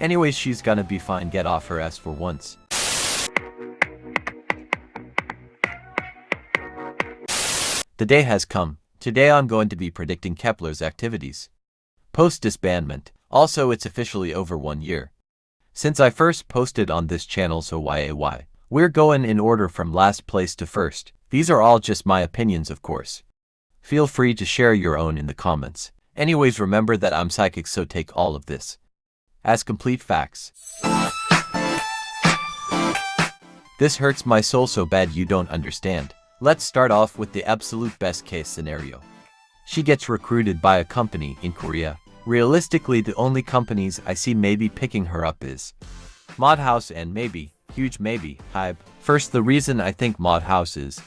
Anyways, she's gonna be fine, get off her ass for once. The day has come. Today I'm going to be predicting Kepler's activities post-disbandment. Also, it's officially over 1 year since I first posted on this channel, so YAY. We're going in order from last place to first. These are all just my opinions, of course. Feel free to share your own in the comments. Anyways, remember that I'm psychic, so take all of this as complete facts. This hurts my soul so bad you don't understand. Let's start off with the absolute best case scenario. She gets recruited by a company in Korea. Realistically, the only companies I see maybe picking her up is Modhouse and maybe, huge maybe, HYBE. First, the reason I think Modhouse is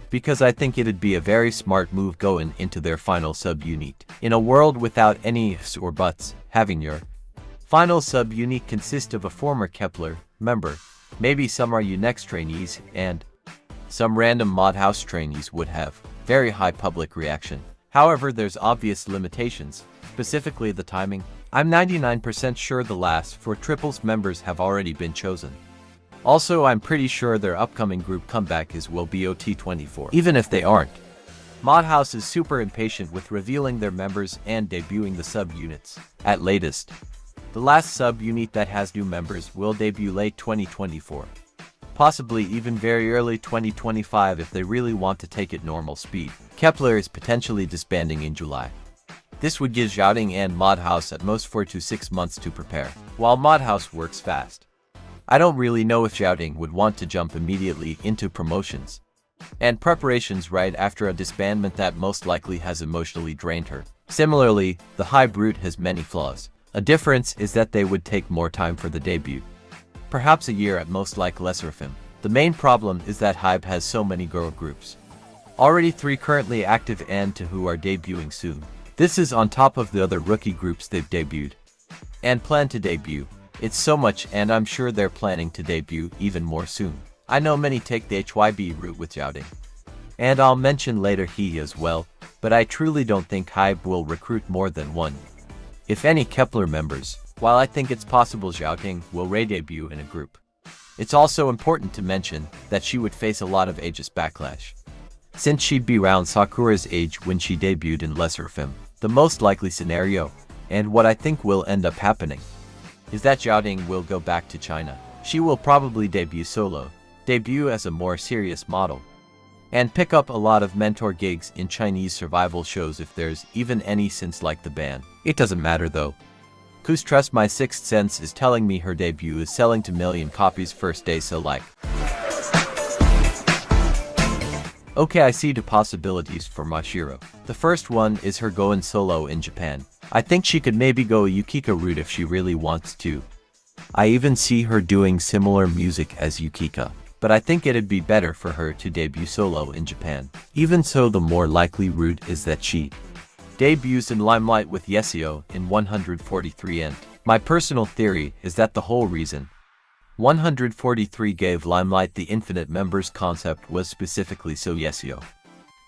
because I think it'd be a very smart move going into their final sub-unit. In a world without any ifs or buts, having your final sub-unit consist of a former Kepler member, maybe some are Nmixx trainees, and some random Modhouse trainees would have very high public reaction. However, there's obvious limitations, specifically the timing. I'm 99% sure the last 4 triples members have already been chosen. Also, I'm pretty sure their upcoming group comeback is will be OT24. Even if they aren't, Modhouse is super impatient with revealing their members and debuting the sub-units at latest. The last sub-unit that has new members will debut late 2024. Possibly even very early 2025 if they really want to take it normal speed. Kepler is potentially disbanding in July. This would give Xiaoting and Modhouse at most 4 to 6 months to prepare, while Modhouse works fast. I don't really know if Xiaoting would want to jump immediately into promotions and preparations right after a disbandment that most likely has emotionally drained her. Similarly, the HYBE route has many flaws. A difference is that they would take more time for the debut. Perhaps a year at most, like Sserafim. The main problem is that HYBE has so many girl groups. Already 3 currently active and 2 who are debuting soon. This is on top of the other rookie groups they've debuted and plan to debut. It's so much, and I'm sure they're planning to debut even more soon. I know many take the HYBE route with Xiaoting, and I'll mention later Hiyyih as well, but I truly don't think HYBE will recruit more than 1, if any, Kepler members, while I think it's possible Xiaoting will re-debut in a group. It's also important to mention that she would face a lot of ageist backlash, since she'd be around Sakura's age when she debuted in Sserafim. The most likely scenario, and what I think will end up happening, is that Xiaoting will go back to China. She will probably debut solo, debut as a more serious model, and pick up a lot of mentor gigs in Chinese survival shows if there's even any, since like the ban. It doesn't matter though. 'Cause trust my sixth sense is telling me her debut is selling to million copies first day, so like. Okay, I see 2 possibilities for Mashiro. The first one is her going solo in Japan. I think she could maybe go a Yukika route if she really wants to. I even see her doing similar music as Yukika, but I think it'd be better for her to debut solo in Japan. Even so, the more likely route is that she debuts in Limelight with Yeseo in 143 and my personal theory is that the whole reason 143 gave Limelight the infinite members concept was specifically so Yeseo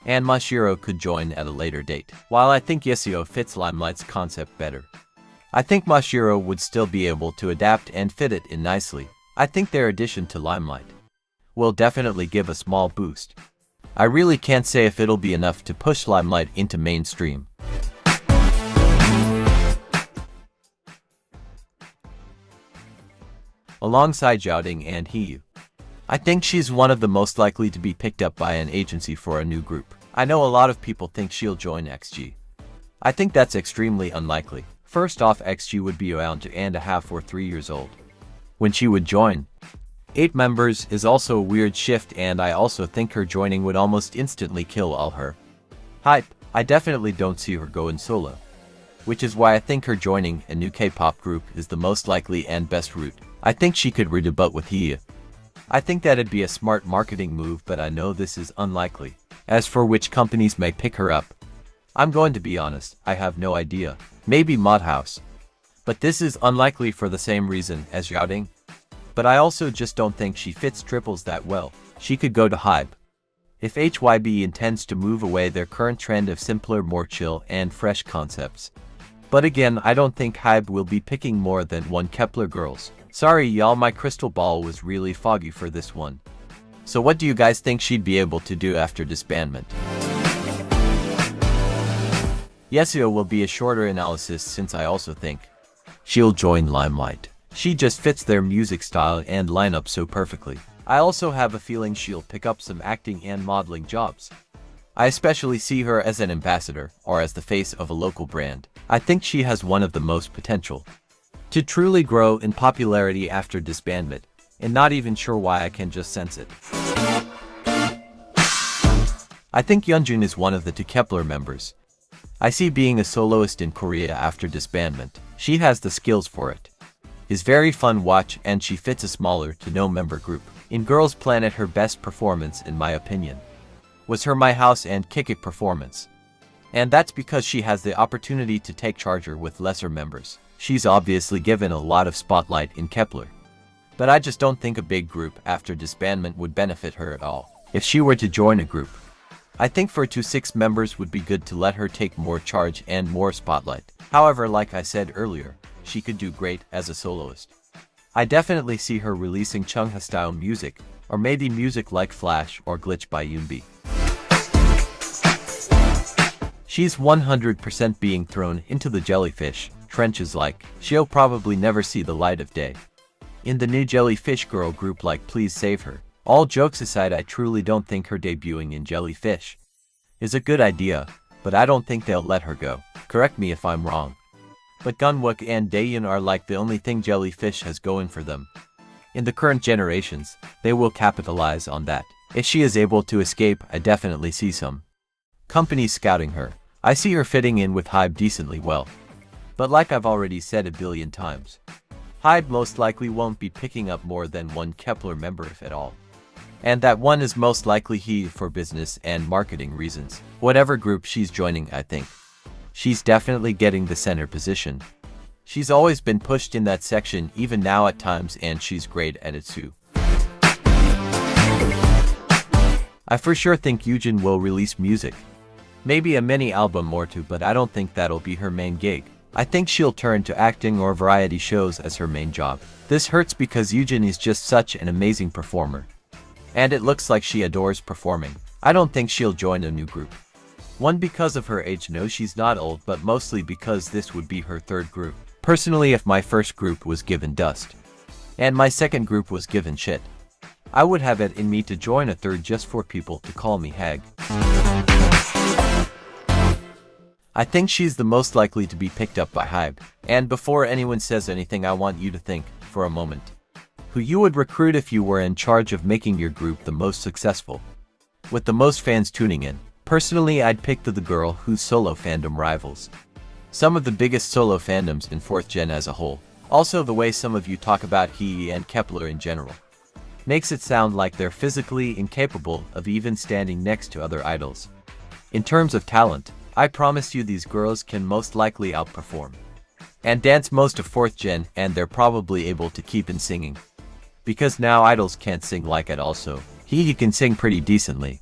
and Mashiro could join at a later date. While I think Yeseo fits Limelight's concept better, I think Mashiro would still be able to adapt and fit it in nicely. I think their addition to Limelight will definitely give a small boost. I really can't say if it'll be enough to push Limelight into mainstream. Alongside Xiaoting and Hiyyih, I think she's one of the most likely to be picked up by an agency for a new group. I know a lot of people think she'll join XG. I think that's extremely unlikely. First off, XG would be around 2.5 or 3 years old when she would join. 8 members is also a weird shift, and I also think her joining would almost instantly kill all her hype. I definitely don't see her going solo, which is why I think her joining a new K-pop group is the most likely and best route. I think she could redebut with Hiyyih. I think that'd be a smart marketing move, but I know this is unlikely. As for which companies may pick her up, I'm going to be honest, I have no idea. Maybe Modhouse. But this is unlikely for the same reason as Xiaoting. But I also just don't think she fits triples that well. She could go to HYBE. If HYBE intends to move away their current trend of simpler, more chill and fresh concepts, But again, I don't think IVE will be picking more than one Kepler girls. Sorry y'all, my crystal ball was really foggy for this one. So what do you guys think she'd be able to do after disbandment? Yeseo will be a shorter analysis since I also think she'll join Limelight. She just fits their music style and lineup so perfectly. I also have a feeling she'll pick up some acting and modeling jobs. I especially see her as an ambassador, or as the face of a local brand. I think she has one of the most potential to truly grow in popularity after disbandment, and not even sure why, I can just sense it. I think Yeonjun is one of the two Kepler members. I see being a soloist in Korea after disbandment. She has the skills for it. Is very fun watch, and she fits a smaller to no member group. In Girls Planet, her best performance in my opinion was her My House and Kick It performance. And that's because she has the opportunity to take charger with lesser members. She's obviously given a lot of spotlight in Kepler. But I just don't think a big group after disbandment would benefit her at all. If she were to join a group, I think for 2-6 members would be good to let her take more charge and more spotlight. However, like I said earlier, she could do great as a soloist. I definitely see her releasing Chungha style music, or maybe music like Flash or Glitch by Yoonbi. She's 100% being thrown into the jellyfish trenches, like she'll probably never see the light of day in the new Jellyfish girl group like Please Save Her. All jokes aside, I truly don't think her debuting in Jellyfish is a good idea, but I don't think they'll let her go. Correct me if I'm wrong. But Gunwook and Daeyeon are like the only thing Jellyfish has going for them. In the current generations, they will capitalize on that. If she is able to escape, I definitely see some companies scouting her. I see her fitting in with IVE decently well. But like I've already said a billion times, IVE most likely won't be picking up more than one Kepler member if at all. And that one is most likely Hiyyih for business and marketing reasons. Whatever group she's joining, I think she's definitely getting the center position. She's always been pushed in that section, even now at times, and she's great at it too. I for sure think Yujin will release music. Maybe a mini album or two, but I don't think that'll be her main gig. I think she'll turn to acting or variety shows as her main job. This hurts because Yujin is just such an amazing performer. And it looks like she adores performing. I don't think she'll join a new group. One, because of her age. No, she's not old, but mostly because this would be her third group. Personally, if my first group was given dust, and my second group was given shit, I would have it in me to join a third just for people to call me hag. I think she's the most likely to be picked up by IVE. And before anyone says anything, I want you to think, for a moment, who you would recruit if you were in charge of making your group the most successful, with the most fans tuning in. Personally, I'd pick the girl whose solo fandom rivals some of the biggest solo fandoms in 4th gen as a whole. Also, the way some of you talk about Hiyyih and Kepler in general makes it sound like they're physically incapable of even standing next to other idols. In terms of talent, I promise you these girls can most likely outperform and dance most of 4th gen, and they're probably able to keep in singing. Because now idols can't sing like it also. Hiyyih can sing pretty decently.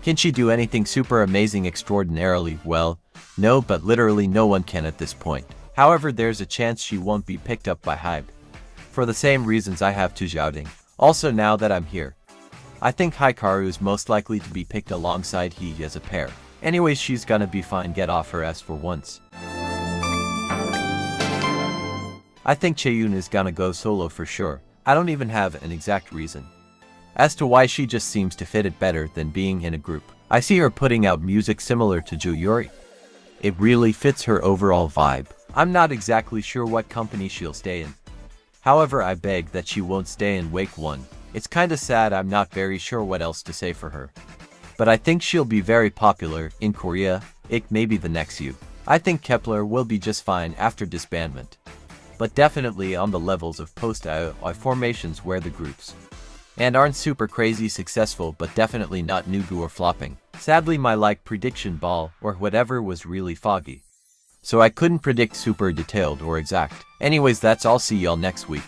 Can she do anything super amazing extraordinarily? Well, no, but literally no one can at this point. However, there's a chance she won't be picked up by IVE, for the same reasons I have to Xiaoting. Also, now that I'm here, I think Hikaru is most likely to be picked alongside Hiyyih as a pair. Anyways, she's gonna be fine, get off her ass for once. I think Chaeyoon is gonna go solo for sure. I don't even have an exact reason as to why, she just seems to fit it better than being in a group. I see her putting out music similar to Joo E. It really fits her overall vibe. I'm not exactly sure what company she'll stay in. However, I beg that she won't stay in Wake 1. It's kinda sad, I'm not very sure what else to say for her. But I think she'll be very popular in Korea. It may be the next you. I think Kepler will be just fine after disbandment, but definitely on the levels of post-IVE formations where the groups and aren't super crazy successful, but definitely not NCT or flopping. Sadly, my prediction ball or whatever was really foggy, so I couldn't predict super detailed or exact. Anyways, that's all, see y'all next week.